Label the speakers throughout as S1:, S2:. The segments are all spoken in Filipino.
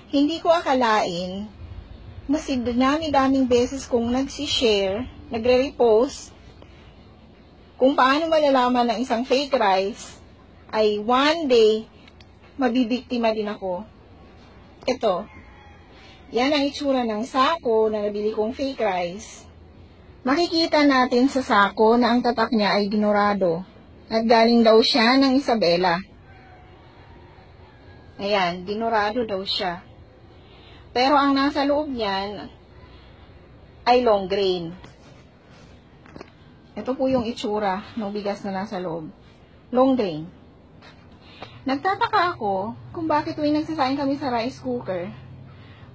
S1: Hindi ko akalain, mas dami-daming beses kong nagsishare, nagre-repost, kung paano malalaman ng isang fake rice, ay one day, mabibiktima din ako. Ito, yan ang itsura ng sako na nabili kong fake rice. Makikita natin sa sako na ang tatak niya ay dinurado, at galing daw siya ng Isabela. Ayan, dinurado daw siya. Pero ang nasa loob niyan ay long grain. Ito po yung itsura ng bigas na nasa loob. Long grain. Nagtataka ako kung bakit tuwing nagsasaing kami sa rice cooker,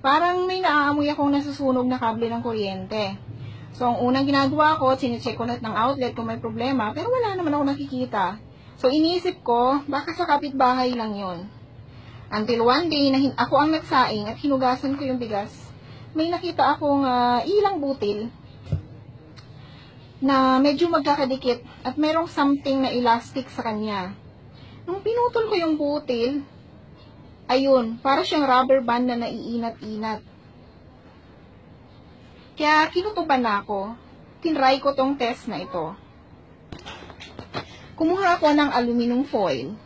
S1: parang may naaamoy akong nasusunog na kable ng kuryente. So, ang unang ginagawa ko, sinecheck ko lahat ng outlet kung may problema, pero wala naman ako nakikita. So, iniisip ko, baka sa kapitbahay lang yon. Until one day, ako ang nagsaing at hinugasan ko yung bigas, may nakita akong ilang butil na medyo magkakadikit at merong something na elastic sa kanya. Nung pinutol ko yung butil, ayun, para siyang rubber band na naiinat-inat. Kaya kinutuban na ako, tinry ko tong test na ito. Kumuha ako ng aluminum foil.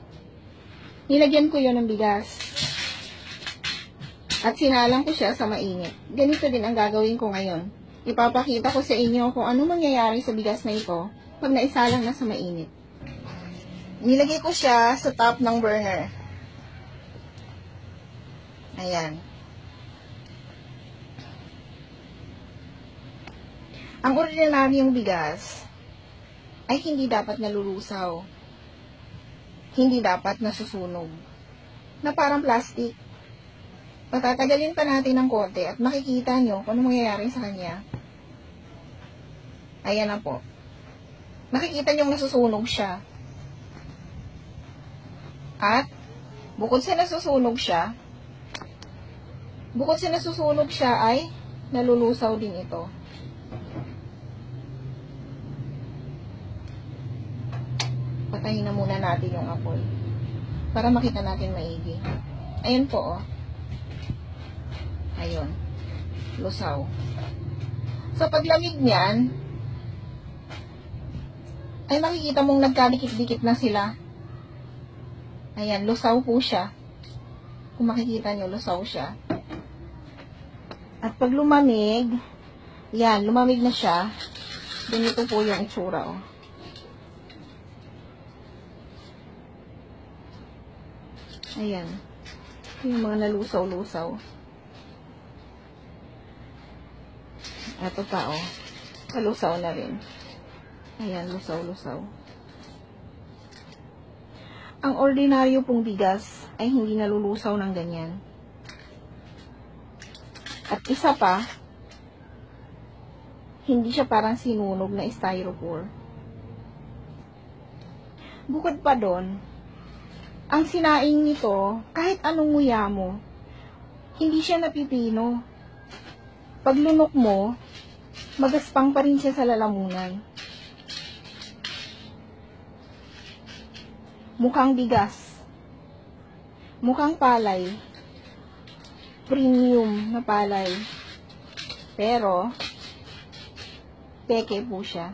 S1: Nilagyan ko yon ng bigas. At sinalang ko siya sa mainit. Ganito din ang gagawin ko ngayon. Ipapakita ko sa inyo kung ano mangyayari sa bigas na ito pag naisalang na sa mainit. Nilagay ko siya sa top ng burner. Ayan. Ang ordinaryong bigas ay hindi dapat nalulusaw. Hindi dapat nasusunog. Na parang plastic. Patatagalin pa natin ng konti at makikita nyo kung ano mangyayari sa kanya. Ayan na po. Makikita nyo nasusunog siya. At, bukod sa nasusunog siya ay nalulusaw din ito. Patayin na muna natin yung apoy para makita natin maigi. Ayun po, oh. Ayun. Lusaw. So, paglamig niyan, ay makikita mong nagkadikit-dikit na sila. Ayan, lusaw po siya. Kung makikita nyo, lusaw siya. At pag lumamig, yan, lumamig na siya. Ganito po yung itsura, oh. Ayan. Yung mga nalusaw-lusaw. Ito pa, oh. Nalusaw na rin. Ayan, lusaw-lusaw. Ang ordinaryo pong bigas ay hindi nalulusaw ng ganyan. At isa pa, hindi siya parang sinunog na styrofoam. Bukod pa doon, ang sinaing nito, kahit anong nguya mo, hindi siya napipino. Pag lunok mo, magaspang pa rin siya sa lalamunan. Mukhang bigas. Mukhang palay. Premium na palay. Pero, peke po siya.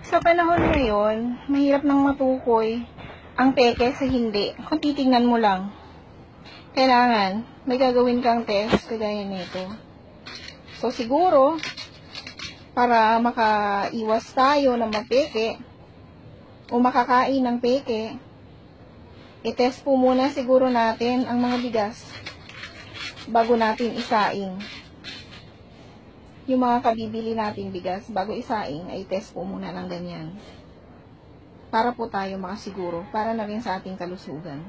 S1: Sa panahon ngayon, mahirap nang matukoy ang peke sa hindi. Kung titignan mo lang, kailangan may gagawin kang test kagaya nito. So, siguro, para makaiwas tayo ng mapeke o makakain ng peke, i-test po muna siguro natin ang mga bigas bago natin isaing. Yung mga kabibili natin bigas, bago isaing, ay test po muna ng ganyan. Para po tayo makasiguro, para na rin sa ating kalusugan.